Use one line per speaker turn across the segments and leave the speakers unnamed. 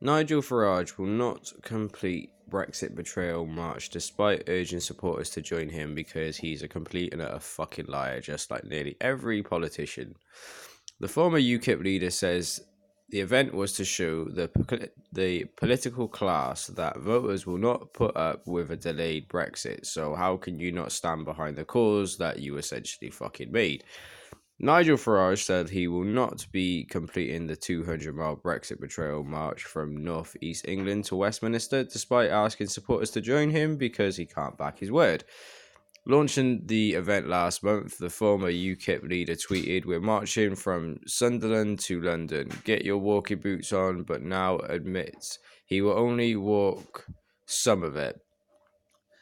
Nigel Farage will not complete Brexit betrayal march despite urging supporters to join him because he's a complete and utter fucking liar, just like nearly every politician. The former UKIP leader says the event was to show the political class that voters will not put up with a delayed Brexit. So how can you not stand behind the cause that you essentially fucking made? Nigel Farage said he will not be completing the 200-mile Brexit betrayal march from North East England to Westminster, despite asking supporters to join him because he can't back his word. Launching the event last month, the former UKIP leader tweeted, "We're marching from Sunderland to London. Get your walking boots on," but now admits he will only walk some of it.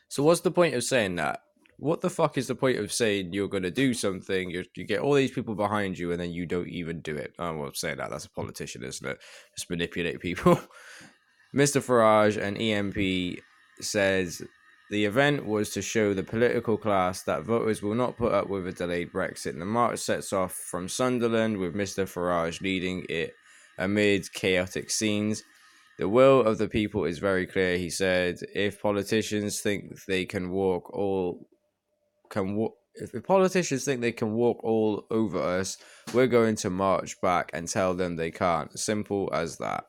So what's the point of saying that? What the fuck is the point of saying you're going to do something, you get all these people behind you, and then you don't even do it? Oh, well, saying that's a politician, isn't it? Just manipulate people. Mr. Farage, an EMP, says the event was to show the political class that voters will not put up with a delayed Brexit. And the march sets off from Sunderland, with Mr. Farage leading it amid chaotic scenes. The will of the people is very clear, he said. If politicians think they can walk all if the politicians think they can walk all over us, we're going to march back and tell them they can't. Simple as that.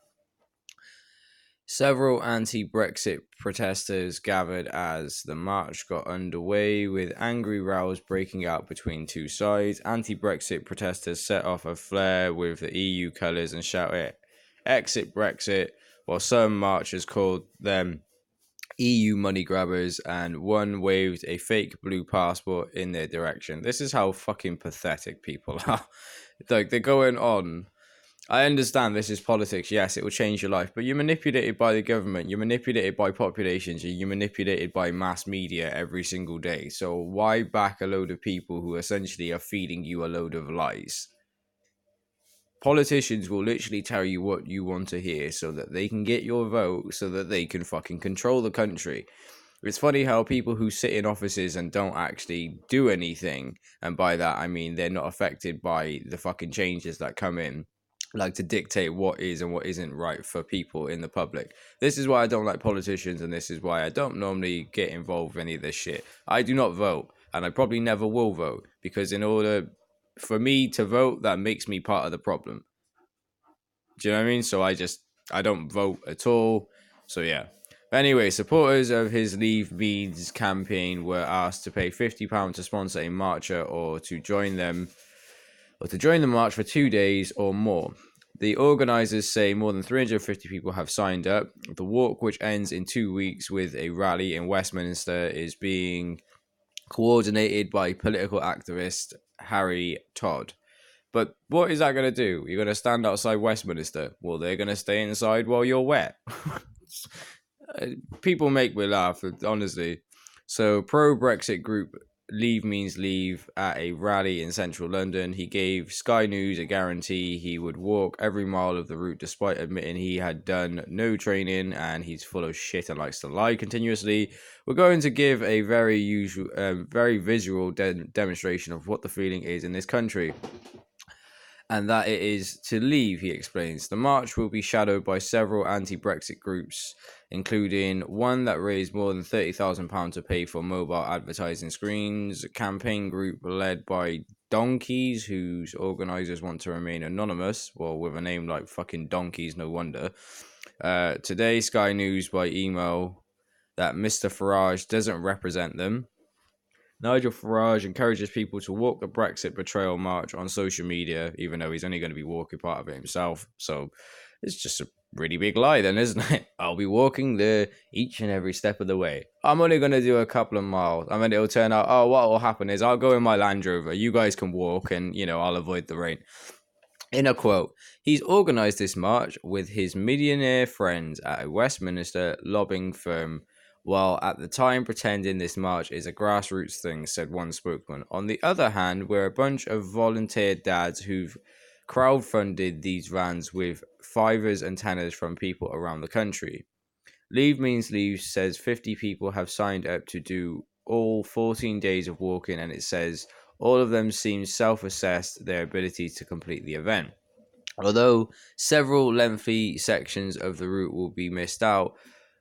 Several anti-Brexit protesters gathered as the march got underway, with angry rows breaking out between two sides. Anti-Brexit protesters set off a flare with the EU colours and shouted, "Exit Brexit," while some marchers called them EU money grabbers, and one waved a fake blue passport in their direction. This is how fucking pathetic people are. Like, they're going on. I understand this is politics. Yes, it will change your life, but you're manipulated by the government. You're manipulated by populations. You're manipulated by mass media every single day. So why back a load of people who essentially are feeding you a load of lies? Politicians will literally tell you what you want to hear so that they can get your vote, so that they can fucking control the country. It's funny how people who sit in offices and don't actually do anything, and by that I mean they're not affected by the fucking changes that come in, like to dictate what is and what isn't right for people in the public. This is why I don't like politicians, and this is why I don't normally get involved with any of this shit. I do not vote, and I probably never will vote, because in order for me to vote, that makes me part of the problem. Do you know what I mean? So I don't vote at all. So yeah. Anyway, supporters of his Leave Means campaign were asked to pay £50 to sponsor a marcher, or to join the march for 2 days or more. The organisers say more than 350 people have signed up. The walk, which ends in 2 weeks with a rally in Westminster, is being coordinated by political activist Harry Todd. But what is that going to do? You're going to stand outside Westminster? Well, they're going to stay inside while you're wet. People make me laugh, honestly. So, pro-Brexit group Leave Means Leave at a rally in central London. He gave Sky News a guarantee he would walk every mile of the route, despite admitting he had done no training and he's full of shit and likes to lie continuously. We're going to give a very visual demonstration of what the feeling is in this country, and that it is to leave, he explains. The march will be shadowed by several anti-Brexit groups, including one that raised more than £30,000 to pay for mobile advertising screens, a campaign group led by Donkeys, whose organisers want to remain anonymous. Well, with a name like fucking Donkeys, no wonder. Today, Sky News by email that Mr. Farage doesn't represent them. Nigel Farage encourages people to walk the Brexit betrayal march on social media, even though he's only going to be walking part of it himself. So it's just a really big lie then, isn't it? I'll be walking there each and every step of the way. I'm only going to do a couple of miles. I mean, it'll turn out, oh, what will happen is I'll go in my Land Rover. You guys can walk and, I'll avoid the rain. In a quote, he's organised this march with his millionaire friends at a Westminster lobbying firm, while at the time pretending this march is a grassroots thing, said one spokesman. On the other hand, we're a bunch of volunteer dads who've crowdfunded these vans with fivers and tenors from people around the country. Leave Means Leave says 50 people have signed up to do all 14 days of walking, and it says all of them seem self-assessed their ability to complete the event. Although several lengthy sections of the route will be missed out,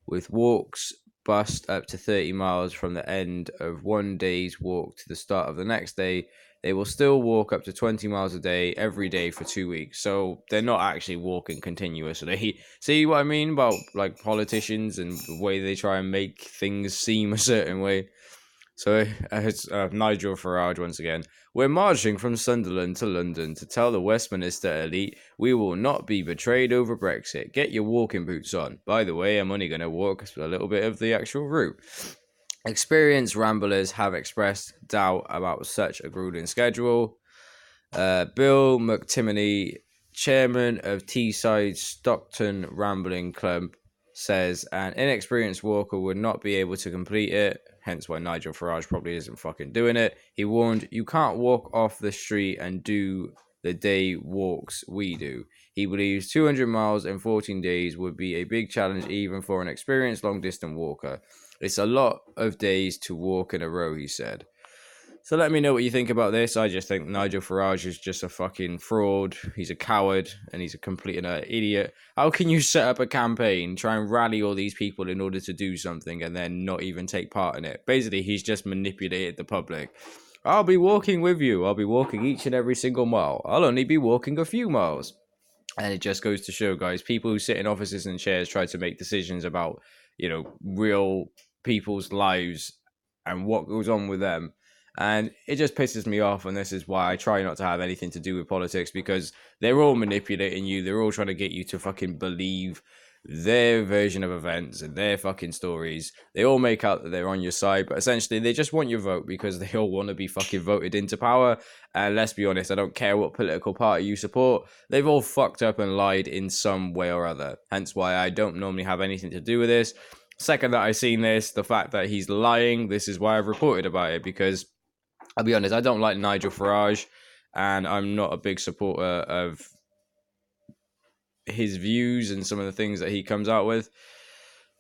with walks bust up to 30 miles from the end of one day's walk to the start of the next day, they will still walk up to 20 miles a day every day for 2 weeks. So they're not actually walking continuously. See what I mean about like politicians and the way they try and make things seem a certain way? So it's Nigel Farage once again. We're marching from Sunderland to London to tell the Westminster elite we will not be betrayed over Brexit. Get your walking boots on. By the way, I'm only going to walk a little bit of the actual route. Experienced ramblers have expressed doubt about such a grueling schedule. Bill McTimoney, chairman of Teesside Stockton Rambling Club, says an inexperienced walker would not be able to complete it, hence why Nigel Farage probably isn't fucking doing it. He warned, you can't walk off the street and do the day walks we do. He believes 200 miles in 14 days would be a big challenge even for an experienced long-distance walker. It's a lot of days to walk in a row, he said. So let me know what you think about this. I just think Nigel Farage is just a fucking fraud. He's a coward and he's a complete and utter idiot. How can you set up a campaign, try and rally all these people in order to do something and then not even take part in it? Basically, he's just manipulated the public. I'll be walking with you. I'll be walking each and every single mile. I'll only be walking a few miles. And it just goes to show, guys, people who sit in offices and chairs try to make decisions about, real people's lives and what goes on with them. And it just pisses me off, and this is why I try not to have anything to do with politics, because they're all manipulating you. They're all trying to get you to fucking believe their version of events and their fucking stories. They all make out that they're on your side, but essentially they just want your vote because they all want to be fucking voted into power. And let's be honest, I don't care what political party you support. They've all fucked up and lied in some way or other. Hence why I don't normally have anything to do with this. Second that I seen this, the fact that he's lying, this is why I've reported about it, because I'll be honest, I don't like Nigel Farage, and I'm not a big supporter of his views and some of the things that he comes out with.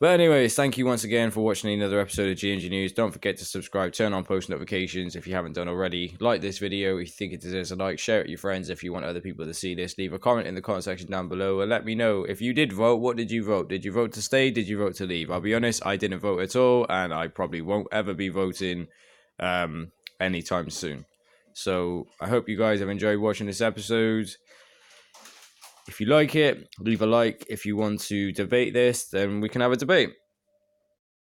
But anyways, thank you once again for watching another episode of GNG News. Don't forget to subscribe, turn on post notifications if you haven't done already. Like this video if you think it deserves a like. Share it with your friends if you want other people to see this. Leave a comment in the comment section down below and let me know if you did vote. What did you vote? Did you vote to stay? Did you vote to leave? I'll be honest, I didn't vote at all, and I probably won't ever be voting anytime soon. So I hope you guys have enjoyed watching this episode. If you like it, leave a like. If you want to debate this, then we can have a debate.